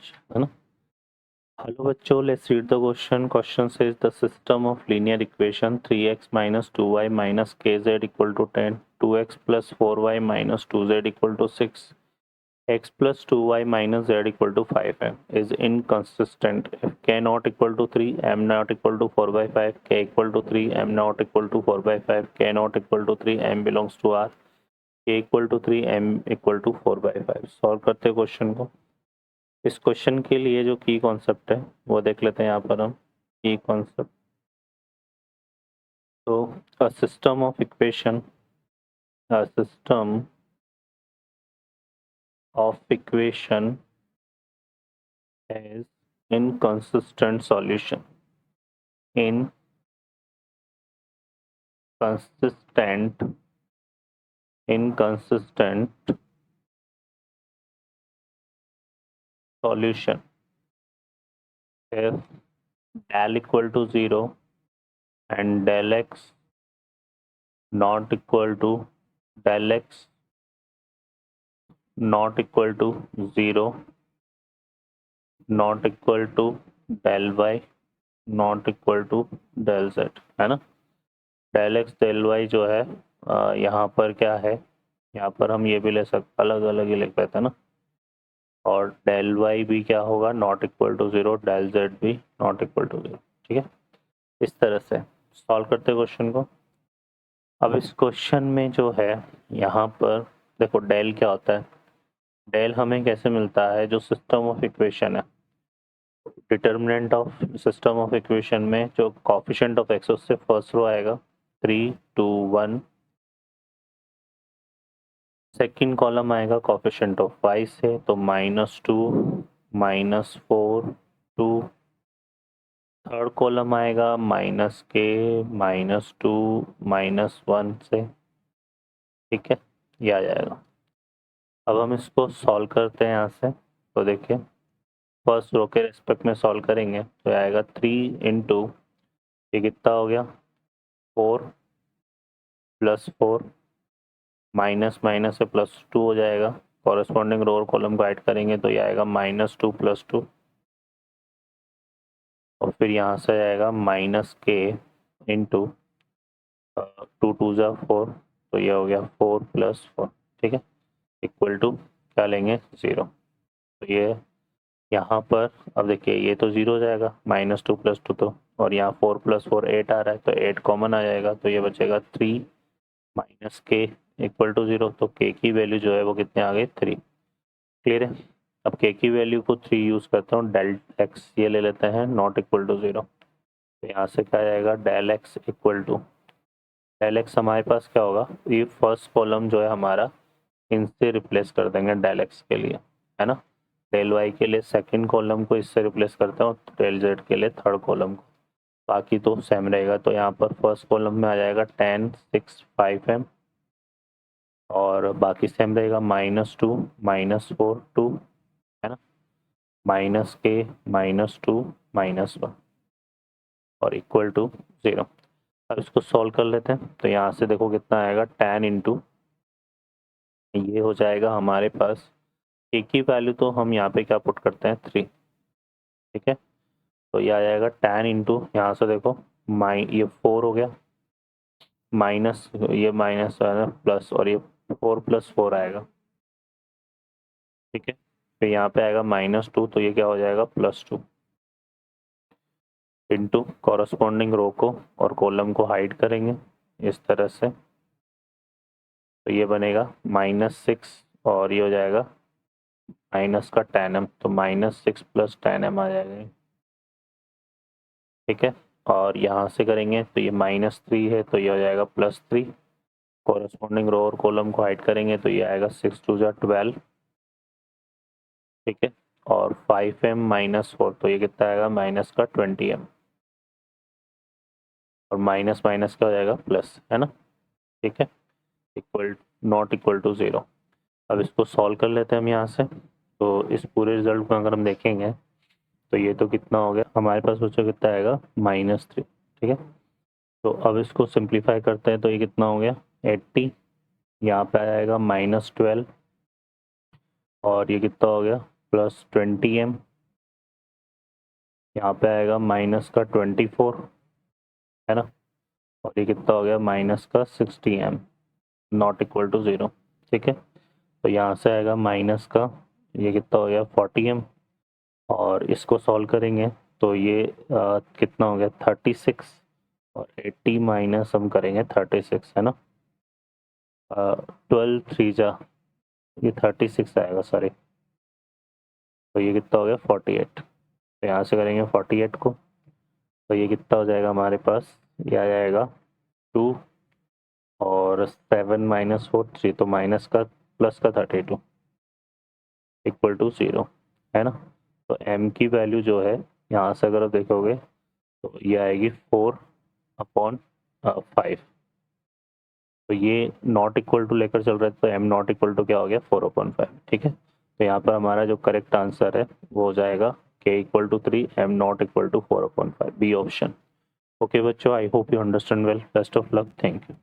है ना। हेलो बच्चों, let's read the question. Question says the system of linear equation 3x minus 2y minus kz equal to 10, 2x plus 4y minus 2z equal to 6, x plus 2y minus z equal to 5 is inconsistent if k not equal to 3, m not equal to 4 by 5, k equal to 3, m not equal to 4 by 5, k not equal to 3, m belongs to R, k equal to 3, m equal to 4 by 5। Solve करते हैं question को। इस question के लिए जो की concept है वो देख लेते हैं यहाँ पर हम। की कॉन्सेप्ट, तो a system of equation, a system of equation has inconsistent solution, inconsistent solution if del equal to 0 and del x not equal to 0, not equal to del y not equal to del z, है ना। del x del y जो है यहाँ पर क्या है, यहाँ पर हम ये भी ले सकते, अलग अलग ही लिख देते हैं ना। और del y भी क्या होगा, not equal to 0, del z भी नॉट इक्वल टू 0। ठीक है, इस तरह से सॉल्व करते हैं क्वेश्चन को। अब इस क्वेश्चन में जो है यहाँ पर देखो डेल क्या होता है। डेल हमें कैसे मिलता है, जो सिस्टम ऑफ इक्वेशन है, determinant of system of equation में जो कोफिशिएंट ऑफ एक्स उससे फर्स्ट रो आएगा 3, 2, 1, सेकेंड कॉलम आएगा कोफिशिएंट ऑफ वाई से, तो -2, -4, 2, थर्ड कॉलम आएगा -k, -2, -1 से। ठीक है, ये आ जाएगा। अब हम इसको सॉल्व करते हैं यहाँ से, तो देखिए फर्स्ट रो के रेस्पेक्ट में सॉल्व करेंगे तो आएगा 3 इंटू, ये कितना हो गया 4 + 4, माइनस माइनस से +2 हो जाएगा। कॉरेस्पॉन्डिंग रो और कॉलम को ऐड करेंगे तो ये आएगा -2 + 2, और फिर यहाँ से आएगा -k इंटू 2 2 ज़ा 4, तो ये हो गया 4 + 4। ठीक है, इक्वल टू क्या लेंगे 0। तो ये यहाँ पर अब देखिए ये तो 0 हो जाएगा, -2 + 2 तो, और यहाँ 4 + 4 8 आ रहा है, तो 8 कॉमन आ जाएगा, तो ये बचेगा 3 - k इक्वल टू 0। तो k की वैल्यू जो है वो कितने आ गए 3। क्लियर है। अब k की वैल्यू को 3 यूज़ करता हूँ, डेल x ये ले लेते हैं नॉट इक्वल टू 0, तो यहाँ से क्या आएगा del x equal to, del x हमारे पास क्या होगा, ये फर्स्ट कॉलम जो है हमारा इनसे रिप्लेस कर देंगे डेल x के लिए, है ना। डेल y के लिए सेकंड कॉलम को इससे रिप्लेस करते हैं और डेल z के लिए थर्ड कॉलम को, बाकी तो सेम रहेगा। तो यहाँ पर फर्स्ट कॉलम में आ जाएगा 10, 6, 5m, और बाकी सेम रहेगा -2, -4, 2, है ना, -k, -2, -1, और इक्वल टू 0। अब इसको सॉल्व कर लेते हैं, तो यहाँ से देखो कितना आएगा 10 इंटू, ये हो जाएगा हमारे पास, एक ही वैल्यू तो हम यहाँ पे क्या पुट करते हैं 3। ठीक है, तो ये आ जाएगा 10 इंटू, यहाँ से देखो ये 4 हो गया, माइनस ये माइनस प्लस, और ये 4 + 4 आएगा। ठीक है, फिर यहाँ पे आएगा -2, तो ये क्या हो जाएगा +2 इंटू कॉरस्पॉन्डिंग रो को और कॉलम को हाइड करेंगे इस तरह से, तो ये बनेगा -6, और ये हो जाएगा माइनस का 10m, तो -6 + 10m आ जाएगा। ठीक है, और यहाँ से करेंगे तो ये -3 है, तो ये हो जाएगा +3, कॉरस्पॉन्डिंग रो और कॉलम को हाइड करेंगे तो ये आएगा 6 2 ज़ा 12। ठीक है, और 5m - 4, तो ये कितना आएगा माइनस का 20m, और माइनस माइनस क्या हो जाएगा प्लस, है ना। ठीक है, इक्वल नॉट इक्वल टू 0। अब इसको सॉल्व कर लेते हैं हम यहाँ से, तो इस पूरे रिजल्ट को अगर हम देखेंगे तो ये तो कितना हो गया हमारे पास, सोचो कितना आएगा -3। ठीक है, तो अब इसको सिंप्लीफाई करते हैं तो ये कितना हो गया 80, यहाँ पे आएगा -12, और ये कितना हो गया +20m, यहाँ पे आएगा माइनस का 24 है ना, और ये कितना हो गया माइनस का 60m नॉट इक्वल टू 0। ठीक है, तो यहाँ से आएगा माइनस का ये कितना हो गया 40m, और इसको सॉल्व करेंगे तो ये कितना हो गया 36, और 80 माइनस हम करेंगे 36 है ना, 12 3 जा ये 36 आएगा सॉरी, तो ये कितना हो गया 48। तो यहाँ से करेंगे 48 को, तो ये कितना हो जाएगा हमारे पास, ये आ जाएगा 2 और 7 माइनस 4 3, तो माइनस का प्लस का 32 इक्वल टू 0 है ना। तो m की वैल्यू जो है यहाँ से अगर आप देखोगे तो ये आएगी 4/5। तो ये नॉट इक्वल टू लेकर चल रहा है, तो m नॉट इक्वल टू क्या हो गया 4/5। ठीक है, तो यहाँ पर हमारा जो करेक्ट आंसर है वो हो जाएगा k equal to 3, m not equal to 4/5, B option. Okay बच्चों, I hope you understand well, best of luck, thank you.